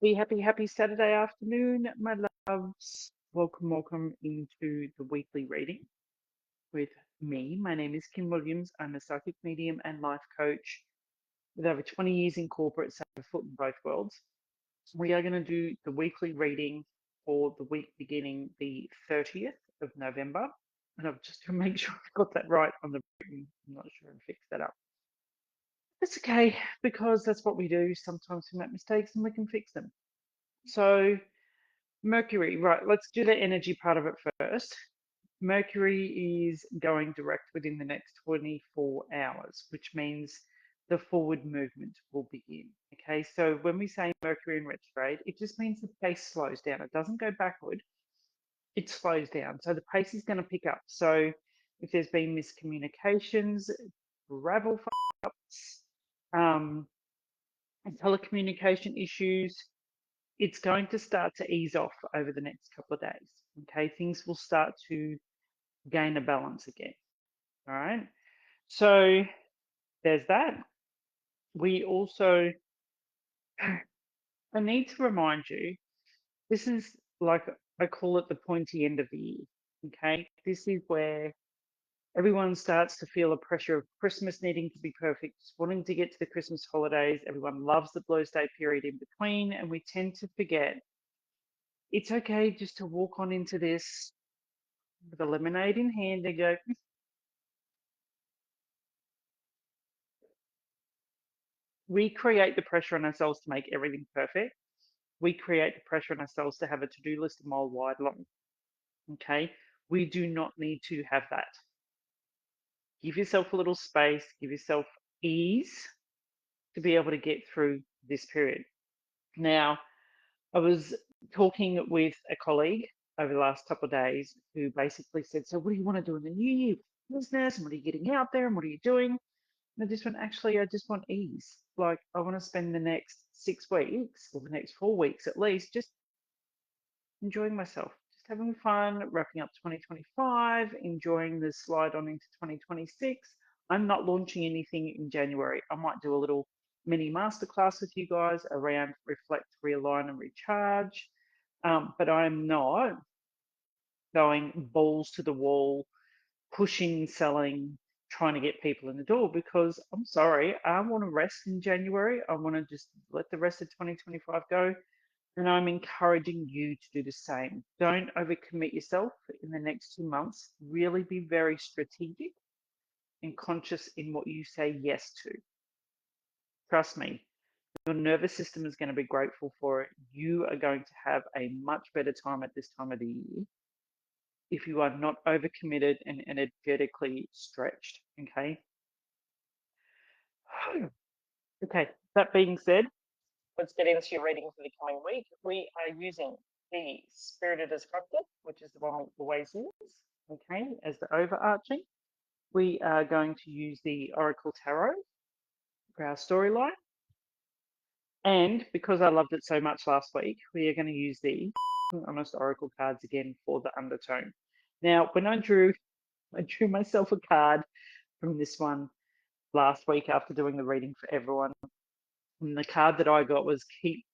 Happy Saturday afternoon, my loves. Welcome into the weekly reading with me. My name is Kim Williams. I'm a psychic medium and life coach with over 20 years in corporate, so a foot in both worlds. We are going to do the weekly reading for the week beginning the 30th of November. And I've just to make sure I've got that right on the written. I'm not sure I fixed that up. That's okay, because that's what we do. Sometimes we make mistakes and we can fix them. So Mercury, right, let's do the energy part of it first. Mercury is going direct within the next 24 hours, which means the forward movement will begin. Okay, so when we say Mercury in retrograde, it just means the pace slows down. It doesn't go backward, it slows down. So the pace is going to pick up. So if there's been miscommunications, travel ups, um, telecommunication issues, it's going to start to ease off over the next couple of days. Okay, things will start to gain a balance again. All right. So there's that. We also, I need to remind you, this is like, I call it the pointy end of the year. Okay. This is where everyone starts to feel a pressure of Christmas needing to be perfect, wanting to get to the Christmas holidays. Everyone loves the Blues Day period in between, and we tend to forget it's okay just to walk on into this with a lemonade in hand and go, we create the pressure on ourselves to make everything perfect. We create the pressure on ourselves to have a to-do list a mile wide long. Okay. We do not need to have that. Give yourself a little space, give yourself ease to be able to get through this period. Now, I was talking with a colleague over the last couple of days who basically said, so what do you want to do in the new year? Business, and what are you getting out there, and what are you doing? And I just went, actually, I just want ease. Like, I want to spend the next 6 weeks or the next 4 weeks at least just enjoying myself, just having fun, wrapping up 2025, enjoying the slide on into 2026. I'm not launching anything in January. I might do a little mini masterclass with you guys around reflect, realign, and recharge. But I'm not going balls to the wall, pushing, selling, trying to get people in the door because I'm sorry, I want to rest in January. I want to just let the rest of 2025 go. And I'm encouraging you to do the same. Don't overcommit yourself in the next 2 months. Really be very strategic and conscious in what you say yes to. Trust me, your nervous system is going to be grateful for it. You are going to have a much better time at this time of the year if you are not overcommitted and energetically stretched. Okay. Okay. That being said, let's get into your reading for the coming week. We are using the Spirited Destructive, which is the one we always use, okay, as the overarching. We are going to use the Oracle Tarot for our storyline. And because I loved it so much last week, we are going to use the Honest Oracle cards again for the undertone. Now, when I drew myself a card from this one last week after doing the reading for everyone. And the card that I got was keep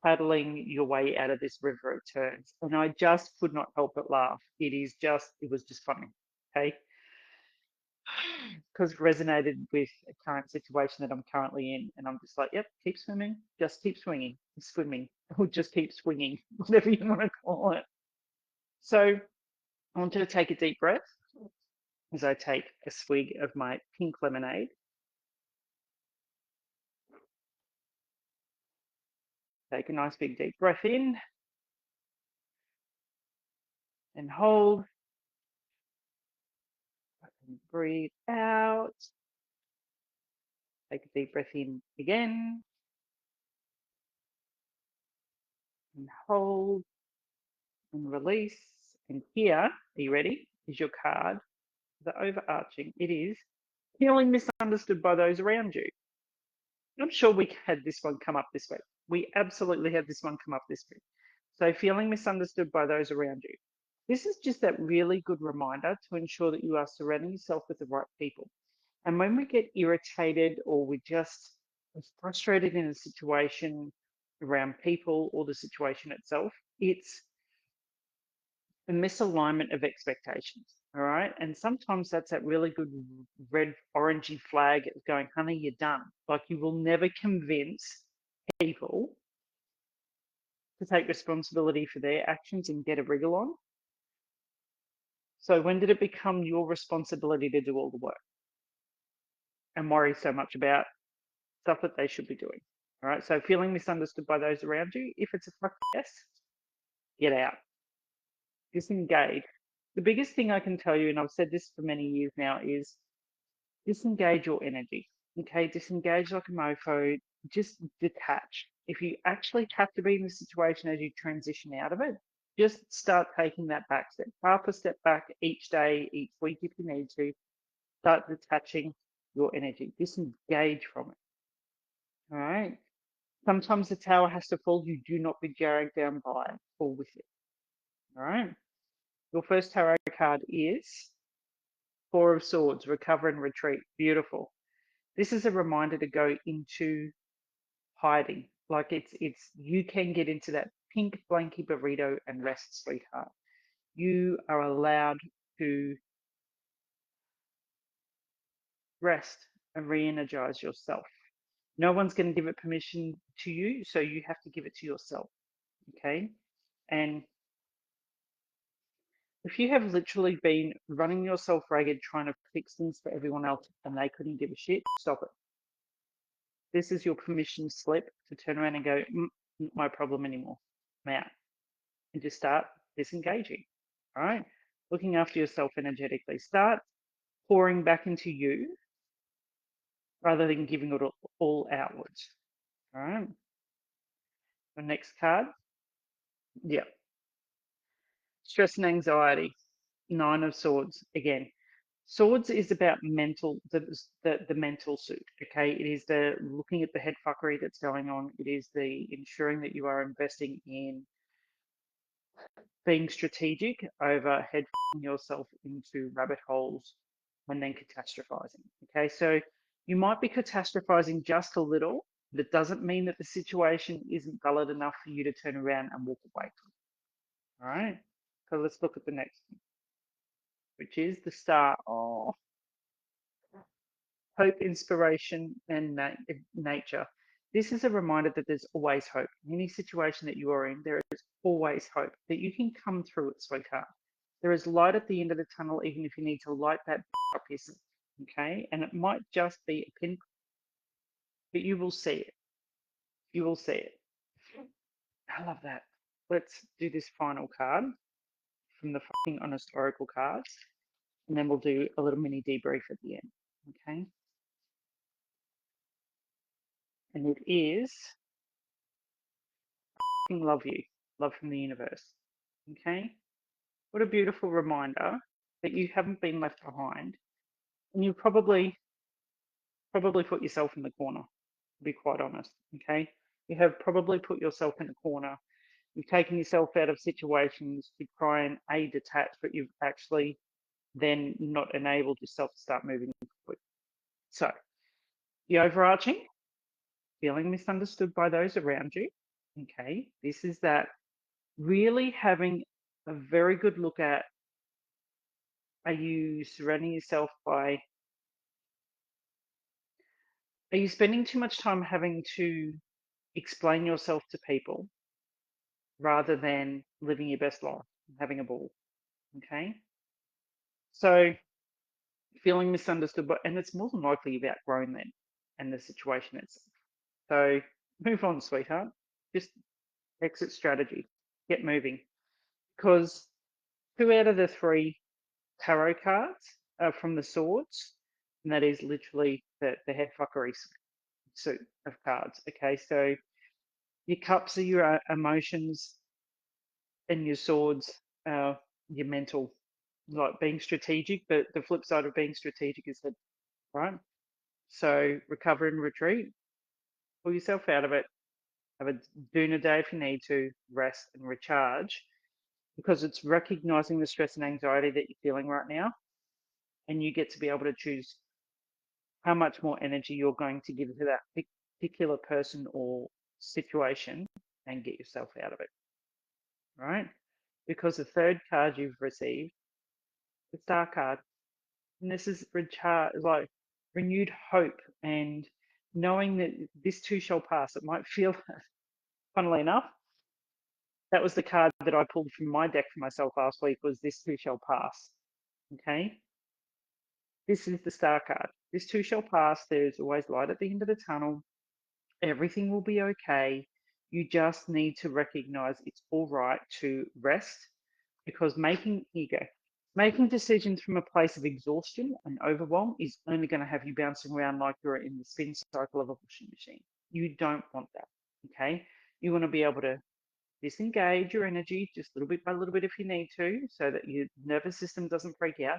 paddling your way out of this river of turns. And I just could not help but laugh. It was just funny. Okay. Because it resonated with a current situation that I'm currently in. And I'm just like, yep, keep swimming, just keep swinging, swimming, or just keep swinging, whatever you want to call it. So I want you to take a deep breath as I take a swig of my pink lemonade. Take a nice big deep breath in and hold. And breathe out. Take a deep breath in again and hold and release. And here, are you ready? Is your card, the overarching. It is feeling misunderstood by those around you. I'm sure we had this one come up this week. We absolutely had this one come up this week. So, feeling misunderstood by those around you. This is just that really good reminder to ensure that you are surrounding yourself with the right people. And when we get irritated or we're frustrated in a situation around people or the situation itself. It's a misalignment of expectations. All right. And sometimes that's that really good red, orangey flag going, honey, you're done. Like you will never convince people to take responsibility for their actions and get a wriggle on. So when did it become your responsibility to do all the work and worry so much about stuff that they should be doing? All right. So feeling misunderstood by those around you, if it's a fuck yes, get out, disengage. The biggest thing I can tell you, and I've said this for many years now, is disengage your energy. Okay, disengage like a mofo, just detach. If you actually have to be in the situation as you transition out of it, just start taking that back step, half a step back each day, each week if you need to. Start detaching your energy, disengage from it. All right. Sometimes the tower has to fall. You do not be dragged down by it, fall with it. All right. Your first tarot card is Four of Swords, Recover and Retreat. Beautiful. This is a reminder to go into hiding. Like it's you can get into that pink blanky burrito and rest, sweetheart. You are allowed to rest and re-energize yourself. No one's going to give it permission to you, so you have to give it to yourself. Okay. And if you have literally been running yourself ragged trying to fix things for everyone else and they couldn't give a shit, stop it. This is your permission slip to turn around and go, not my problem anymore. I'm out. And just start disengaging. All right. Looking after yourself energetically. Start pouring back into you rather than giving it all outwards. All right. The next card. Yeah. Stress and anxiety. Nine of Swords. Again, Swords is about mental, the mental suit. Okay. It is the looking at the head fuckery that's going on. It is the ensuring that you are investing in being strategic over head yourself into rabbit holes and then catastrophizing. Okay, so you might be catastrophizing just a little, but it doesn't mean that the situation isn't valid enough for you to turn around and walk away from it. All right, so let's look at the next one, which is the Star. Oh, hope, inspiration, and nature. This is a reminder that there's always hope. In any situation that you are in, there is always hope that you can come through it, sweetheart. There is light at the end of the tunnel, even if you need to light that up yourself. Okay, and it might just be a pin, but you will see it. You will see it. I love that. Let's do this final card from the fucking honest oracle cards, and then we'll do a little mini debrief at the end. Okay, and it is love you, love from the universe. Okay, what a beautiful reminder that you haven't been left behind, and you probably put yourself in the corner. To be quite honest, okay, you have probably put yourself in a corner. You've taken yourself out of situations to try and detach, but you've actually then not enabled yourself to start moving forward. So the overarching feeling misunderstood by those around you. Okay, this is that really having a very good look at, are you surrounding yourself by, are you spending too much time having to explain yourself to people rather than living your best life, having a ball? Okay, so feeling misunderstood, but and it's more than likely you've outgrown them and the situation itself. So move on, sweetheart. Just exit strategy. Get moving. Because two out of the three tarot cards are from the swords, and that is literally the head fuckery suit of cards. Okay, so your cups are your emotions, and your swords are your mental, like being strategic. But the flip side of being strategic is that, right? So recover and retreat, pull yourself out of it, have a doona day if you need to, rest and recharge, because it's recognizing the stress and anxiety that you're feeling right now, and you get to be able to choose how much more energy you're going to give to that particular person or situation and get yourself out of it, right? Because the third card you've received, the Star card, and this is like renewed hope and knowing that this too shall pass. It might feel, funnily enough, that was the card that I pulled from my deck for myself last week was this too shall pass. Okay. This is the Star card. This too shall pass. There's always light at the end of the tunnel. Everything will be okay. You just need to recognize it's all right to rest because here you go. Making decisions from a place of exhaustion and overwhelm is only going to have you bouncing around like you're in the spin cycle of a washing machine. You don't want that. Okay. You want to be able to disengage your energy just little bit by little bit if you need to, so that your nervous system doesn't freak out.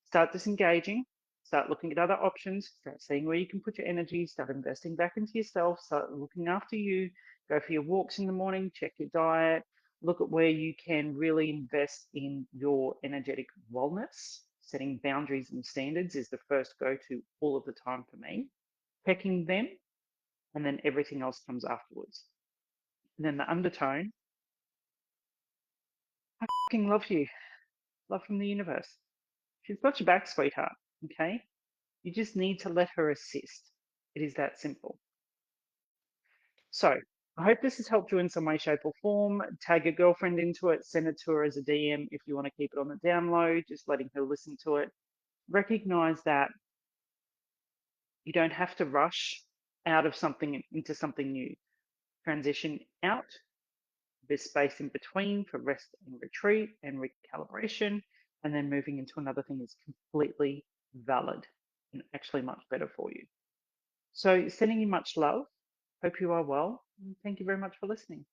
Start disengaging, start looking at other options, start seeing where you can put your energy, start investing back into yourself, start looking after you, go for your walks in the morning, check your diet, look at where you can really invest in your energetic wellness. Setting boundaries and standards is the first go to all of the time for me. Pecking them, and then everything else comes afterwards. And then the undertone, I fucking love you. Love from the universe. She's got your back, sweetheart. Okay? You just need to let her assist. It is that simple. So I hope this has helped you in some way, shape, or form. Tag your girlfriend into it, send it to her as a DM if you want to keep it on the download, just letting her listen to it. Recognize that you don't have to rush out of something into something new. Transition out, there's space in between for rest and retreat and recalibration, and then moving into another thing is completely valid and actually much better for you. So, sending you much love. Hope you are well. And thank you very much for listening.